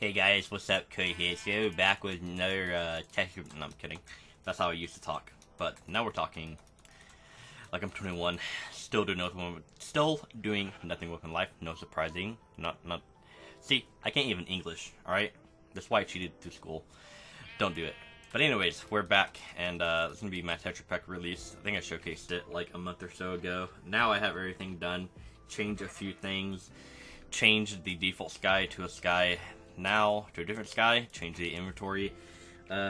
Hey guys, what's up? Khody here. So back with another texture. No, I'm kidding. That's how I used to talk. But now we're talking like I'm 21, still doing nothing with my life. No surprising. Not. See, I can't even English. All right, that's why I cheated through school. Don't do it. But anyways, we're back, and this is gonna be my Tetra Pak release. I think I showcased it like a month or so ago. Now I have everything done. Changed a few things. Changed the default sky to a sky now to a different sky. Change the inventory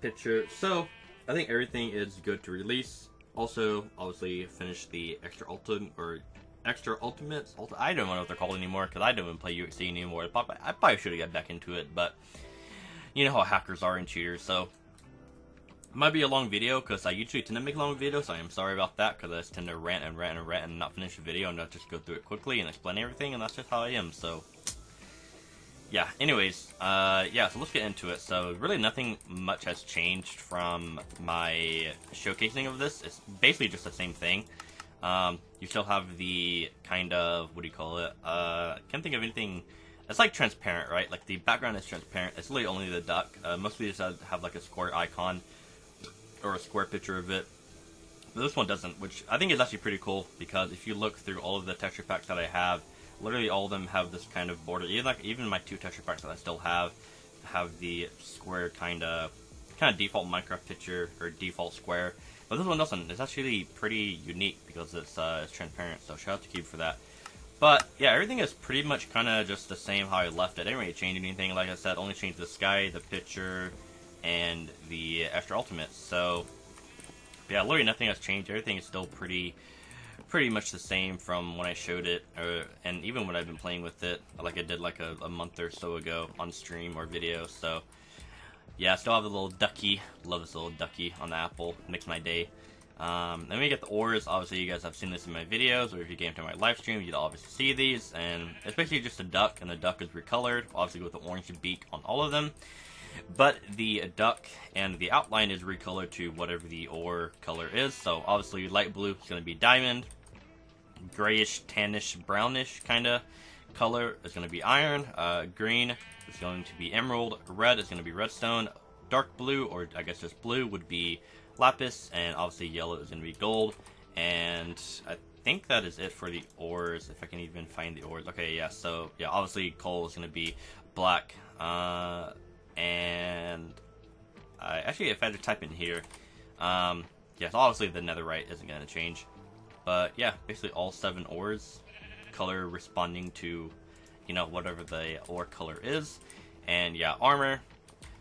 picture. So I think everything is good to release. Also, obviously, finish the extra ultimates. I don't know what they're called anymore because I don't even play UXC anymore. I probably should have got back into it, but you know how hackers are and cheaters. So it might be a long video because I usually tend to make long videos. So I am sorry about that because I just tend to rant and not finish the video and not just go through it quickly and explain everything, and that's just how I am. So yeah, anyways, yeah, so let's get into it. So really nothing much has changed from my showcasing of this. It's basically just the same thing. You still have the kind of, what do you call it? Can't think of anything. It's like transparent, right? Like the background is transparent. It's really only the duck. Most of these have like a square icon or a square picture of it. But this one doesn't, which I think is actually pretty cool because if you look through all of the texture packs that I have, literally all of them have this kind of border. Even my two texture packs that I still have the square kind of default Minecraft picture or default square. But this one doesn't. It's actually pretty unique because it's transparent. So shout out to Cube for that. But yeah, everything is pretty much kind of just the same how I left it. I didn't really change anything. Like I said, only changed the sky, the picture, and the extra ultimates. So yeah, literally nothing has changed. Everything is still pretty much the same from when I showed it, and even when I've been playing with it, like I did like a month or so ago on stream or video. So yeah, I still have a little ducky. Love this little ducky on the apple. Makes my day. Then we get the ores. Obviously, you guys have seen this in my videos, or if you came to my live stream, you'd obviously see these. And it's basically just a duck, and the duck is recolored, obviously with the orange beak on all of them. But the duck and the outline is recolored to whatever the ore color is. So obviously, light blue is going to be diamond. Grayish, tannish, brownish kind of color is going to be iron. Green is going to be emerald. Red is going to be redstone. Dark blue, or I guess just blue, would be lapis. And obviously yellow is going to be gold. And I think that is it for the ores, if I can even find the ores. Okay, yeah, so yeah, obviously coal is going to be black. And actually, if I had to type in here, yeah, so obviously the netherite isn't going to change. But yeah, basically all 7 ores, color responding to, you know, whatever the ore color is. And yeah, armor,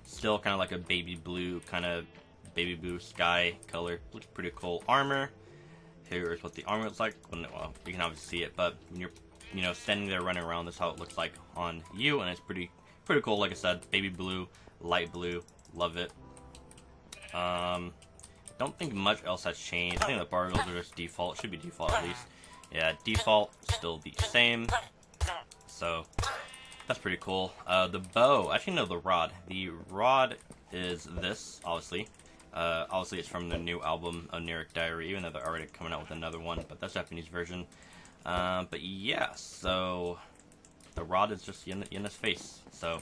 still kind of like a baby blue sky color. Looks pretty cool. Armor, here's what the armor looks like. Well, you can obviously see it, but when you're, you know, standing there running around, this is how it looks like on you, and it's pretty cool. Like I said, baby blue, light blue, love it. Don't think much else has changed. I think the barbells are just default. Should be default at least. Yeah, default, still the same. So, that's pretty cool. The bow, actually no, the rod. The rod is this, obviously. Obviously it's from the new album, Oniric Diary, even though they're already coming out with another one, but that's the Japanese version. But yeah, so the rod is just in his face. So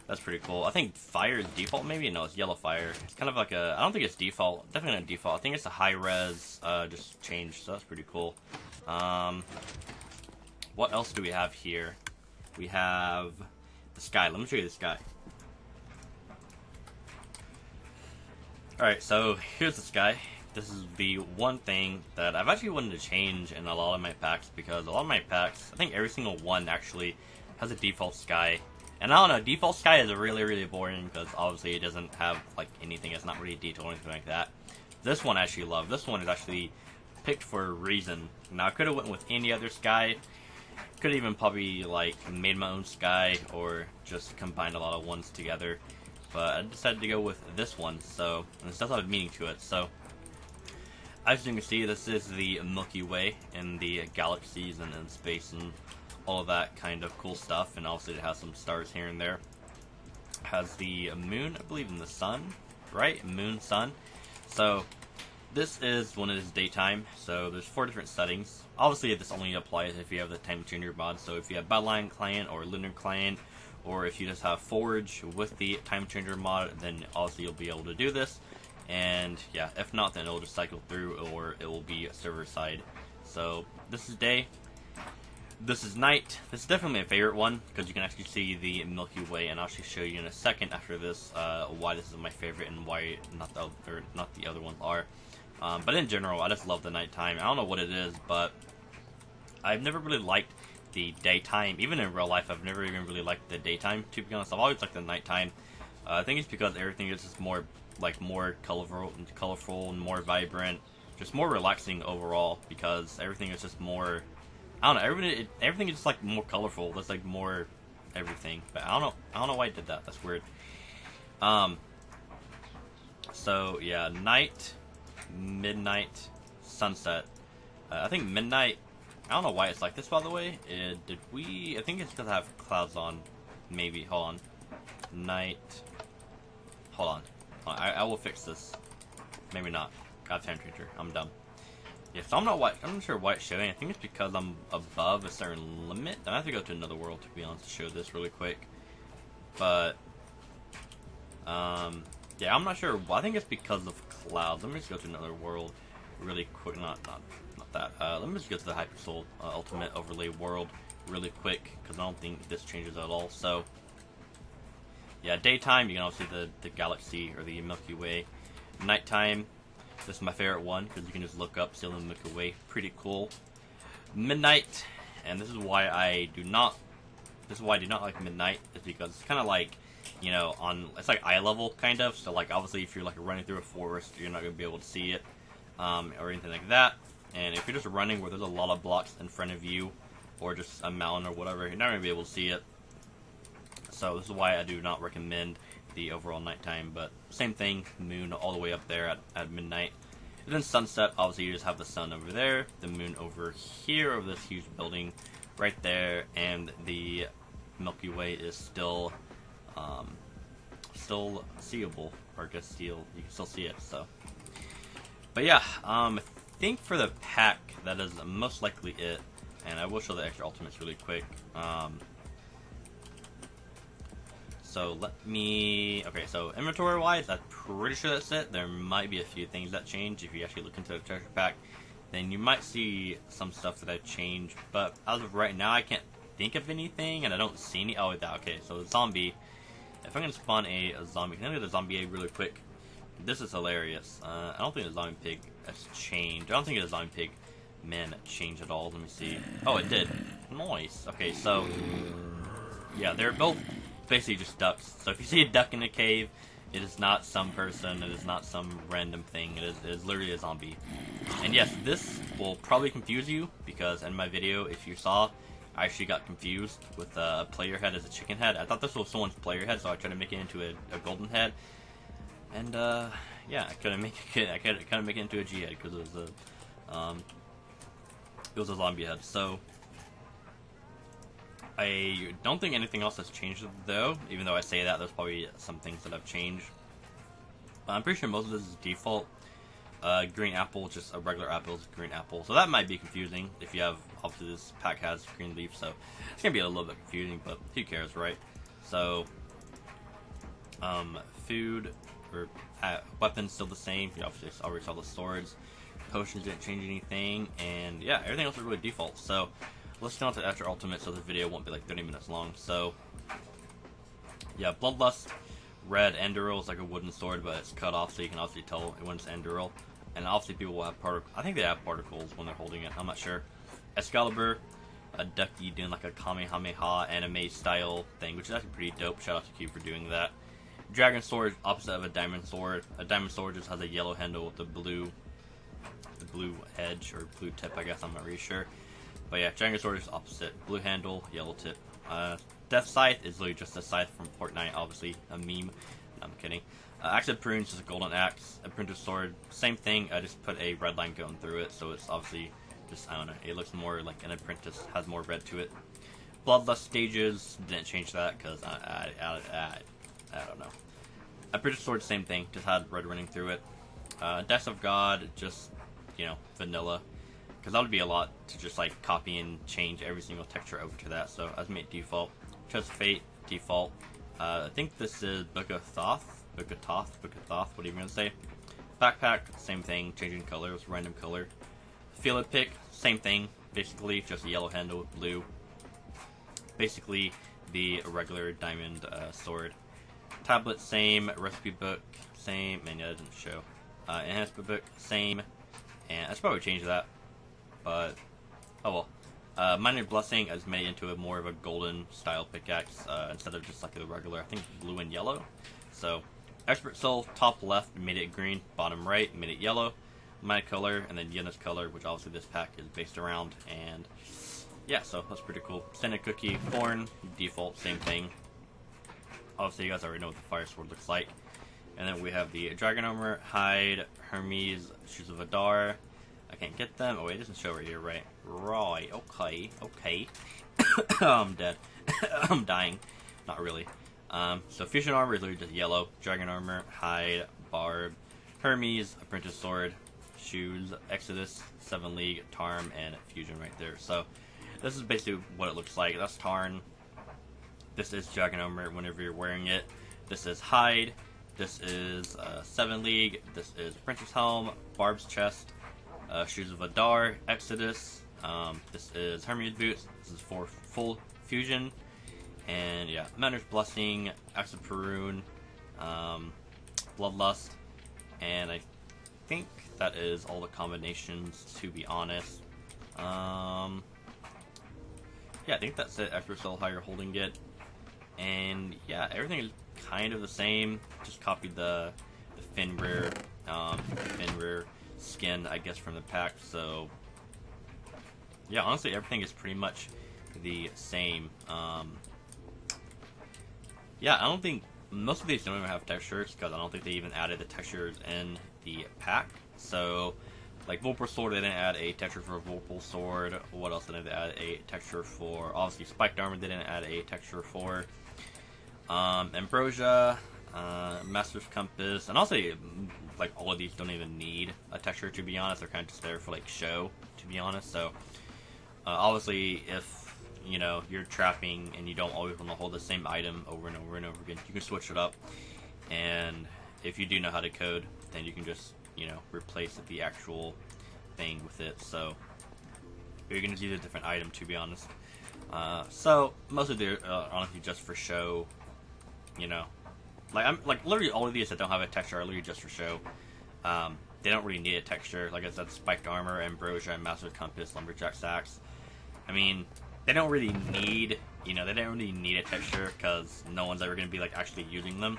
that's pretty cool. I think fire is default, maybe? No, it's yellow fire. It's kind of like a, I don't think it's default. Definitely not default. I think it's a high res, just changed, so that's pretty cool. What else do we have here? We have the sky. Let me show you the sky. Alright, so here's the sky. This is the one thing that I've actually wanted to change in a lot of my packs, because a lot of my packs, I think every single one actually has a default sky. And I don't know, default sky is really boring because obviously it doesn't have like anything. It's not really detailed or anything like that. This one I actually love. This one is actually picked for a reason. Now I could have went with any other sky. Could have even probably like made my own sky or just combined a lot of ones together. But I decided to go with this one. So, and this does have a meaning to it. So, as you can see, this is the Milky Way in the galaxies and in space and all of that kind of cool stuff, and also it has some stars here and there. Has the moon, I believe, in the sun, right? Moon, sun. So this is when it is daytime. So there's 4 different settings. Obviously, this only applies if you have the Time Tuner mod. So if you have Battleline client or Lunar client, or if you just have Forge with the time changer mod, then obviously you'll be able to do this. And yeah, if not, then it'll just cycle through, or it will be server side. So this is day, this is night. This is definitely my favorite one because you can actually see the Milky Way, and I'll actually show you in a second after this why this is my favorite and why not the other ones are. But in general, I just love the nighttime. I don't know what it is, but I've never really liked the daytime. Even in real life, I've never even really liked the daytime, to be honest. I've always liked the nighttime. I think it's because everything is just more colorful and more vibrant, just more relaxing overall, because everything is just more, I don't know, everything is just like more colorful. There's like more everything. But I don't know why I did that. That's weird. So yeah, night, midnight, sunset. I think midnight, I don't know why it's like this, by the way. I think it's because I have clouds on. Maybe. Hold on. Night. Hold on. I will fix this. Maybe not. Got time changer. I'm dumb. Yeah, so I'm not sure why it's showing. I think it's because I'm above a certain limit. I have to go to another world, to be honest, to show this really quick. But yeah, I'm not sure. I think it's because of clouds. Let me just go to another world really quick. Not that. Let me just go to the Hypersoul Ultimate Overlay world really quick, because I don't think this changes at all. So yeah, daytime, you can also see the galaxy or the Milky Way. Nighttime, this is my favorite one because you can just look up, see the Milky Way. Pretty cool. Midnight, and this is why I do not like midnight, is because it's kind of like, you know, it's like eye level kind of. So like obviously if you're like running through a forest, you're not gonna be able to see it or anything like that. And if you're just running where there's a lot of blocks in front of you, or just a mountain or whatever, you're not gonna be able to see it. So this is why I do not recommend the overall nighttime. But same thing, moon all the way up there at midnight. And then sunset, obviously you just have the sun over there, the moon over here over this huge building right there, and the Milky Way is still seeable, or I guess you can still see it. So, but yeah, I think for the pack that is most likely it, and I will show the extra ultimates really quick. So okay, so inventory wise, I'm pretty sure that's it. There might be a few things that change. If you actually look into the treasure pack, then you might see some stuff that I've changed. But as of right now, I can't think of anything, and I don't see any. Oh, okay, so zombie. If I'm gonna spawn a zombie, can I look at the zombie egg really quick? This is hilarious. I don't think the zombie pig has changed. I don't think the zombie pig man changed at all. Let me see. Oh, it did. Nice. Okay, so yeah, they're both basically just ducks. So if you see a duck in a cave, it is not some person, it is not some random thing, it is literally a zombie. And yes, this will probably confuse you, because in my video, if you saw, I actually got confused with a player head as a chicken head. I thought this was someone's player head, so I tried to make it into a golden head. And yeah, I couldn't make it into a G head because it was a zombie head. So I don't think anything else has changed though, even though I say that, there's probably some things that have changed. I'm pretty sure most of this is default. Green apple, just a regular apple is green apple. So that might be confusing if you have, obviously this pack has green leaf, so it's going to be a little bit confusing, but who cares, right? So, food, or weapons still the same. You obviously already saw the swords. Potions didn't change anything, and yeah, everything else is really default. So, let's go on to Extra Ultimate so this video won't be like 30 minutes long. So, yeah, Bloodlust, red Endural is like a wooden sword, but it's cut off, so you can obviously tell when it's Endural. And obviously people will have particles. I think they have particles when they're holding it, I'm not sure. Excalibur, a ducky doing like a Kamehameha anime style thing, which is actually pretty dope. Shout out to Q for doing that. Dragon Sword, opposite of a Diamond Sword. A Diamond Sword just has a yellow handle with the blue edge, or blue tip, I guess, I'm not really sure. But yeah, Dragon Sword is opposite. Blue handle, yellow tip. Death Scythe is literally just a scythe from Fortnite, obviously a meme. No, I'm kidding. Axe of Prunes is a golden axe. Apprentice Sword, same thing. I just put a red line going through it, so it's obviously just, I don't know, it looks more like an apprentice, has more red to it. Bloodlust Stages, didn't change that because I don't know. Apprentice Sword, same thing, just had red running through it. Death of God, just, you know, vanilla. Because that would be a lot to just like copy and change every single texture over to that, so I've made default. Chest of Fate, default. I think this is Book of Thoth, whatever you're gonna say. Backpack, same thing, changing colors, random color. Feel it pick, same thing, basically just a yellow handle with blue. Basically the regular diamond sword. Tablet, same. Recipe book, same. Man, yeah, that doesn't show. Enhancement book, same. And I should probably change that, but oh well. Minor Blessing has made it into a more of a golden style pickaxe instead of just like the regular, I think, blue and yellow. So, Expert Soul, top left made it green, bottom right made it yellow. My color, and then Yena's color, which obviously this pack is based around. And yeah, so that's pretty cool. Scented Cookie, Corn, default, same thing. Obviously, you guys already know what the Fire Sword looks like. And then we have the Dragon Armor, Hide, Hermes, Shoes of Adar. I can't get them. Oh wait, it doesn't show right here, right? Right, okay. I'm dead. I'm dying. Not really. So Fusion Armor is literally just yellow. Dragon Armor, Hide, Barb, Hermes, Apprentice Sword, Shoes, Exodus, 7 League, Tarn, and Fusion right there. So this is basically what it looks like. That's Tarn. This is Dragon Armor whenever you're wearing it. This is Hide. This is 7 League. This is Apprentice Helm, Barb's Chest, Shoes of Adar, Exodus. This is Hermes Boots. This is for full fusion. And yeah, Miner's Blessing, Axe of Perun, Bloodlust, and I think that is all the combinations, to be honest. Yeah, I think that's it. Expert Soul, how you're holding it. And yeah, everything is kind of the same. Just copied the Fenrir skin, I guess, from the pack. So yeah, honestly, everything is pretty much the same. Yeah, I don't think most of these don't even have textures because I don't think they even added the textures in the pack. So, like Vorpal Sword, they didn't add a texture for Vorpal Sword. What else did they add a texture for? Obviously, Spiked Armor they didn't add a texture for. Ambrosia, Master's Compass, and also like all of these don't even need a texture, to be honest. They're kind of just there for like show, to be honest. So, obviously, if you know you're trapping and you don't always want to hold the same item over and over and over again, you can switch it up. And if you do know how to code, then you can just replace the actual thing with it. So you're gonna use a different item, to be honest. So most of they're honestly just for show. Like literally all of these that don't have a texture are literally just for show. They don't really need a texture. Like I said, Spiked Armor, Ambrosia, Master Compass, Lumberjack Axe. I mean, they don't really need, they don't really need a texture because no one's ever going to be like actually using them.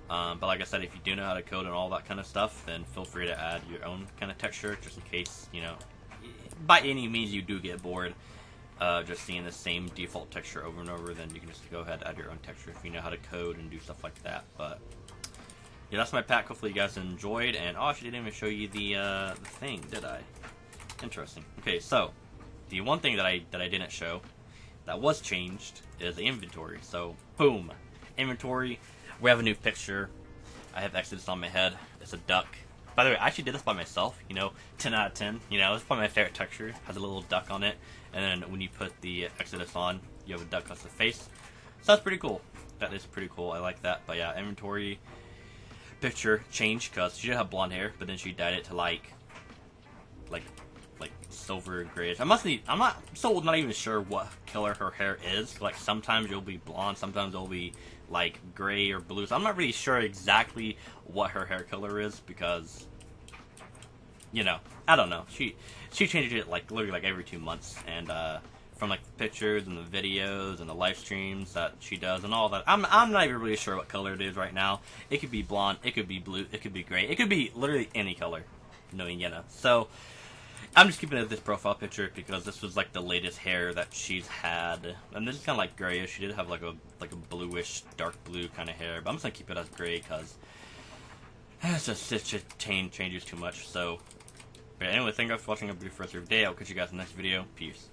But like I said, if you do know how to code and all that kind of stuff, then feel free to add your own kind of texture just in case, by any means you do get bored just seeing the same default texture over and over, then you can just go ahead and add your own texture if you know how to code and do stuff like that. But yeah, that's my pack. Hopefully you guys enjoyed. And oh, I actually didn't even show you the thing, did I? Interesting. Okay, so the one thing that I didn't show that was changed is the inventory. So boom, inventory. We have a new picture. I have Exodus on my head. It's a duck. By the way, I actually did this by myself. 10 out of 10. It's probably my favorite texture. It has a little duck on it, and then when you put the Exodus on, you have a duck as the face. So that's pretty cool. That is pretty cool. I like that. But yeah, inventory picture changed because she did have blonde hair, but then she dyed it to like silver grayish. I'm not even sure what color her hair is. Like sometimes it'll be blonde, sometimes it'll be like gray or blue. So I'm not really sure exactly what her hair color is because I don't know. She changes it like literally like every 2 months, and from like the pictures and the videos and the live streams that she does and all that, I'm not even really sure what color it is right now. It could be blonde, it could be blue, it could be gray, it could be literally any color, knowing Yena. So I'm just keeping it this profile picture because this was like the latest hair that she's had, and this is kind of like grayish. She did have like a bluish, dark blue kind of hair, but I'm just gonna keep it as gray because it just changes too much. So, but anyway, thank you guys for watching. I'll be for the rest of your day. I'll catch you guys in the next video. Peace.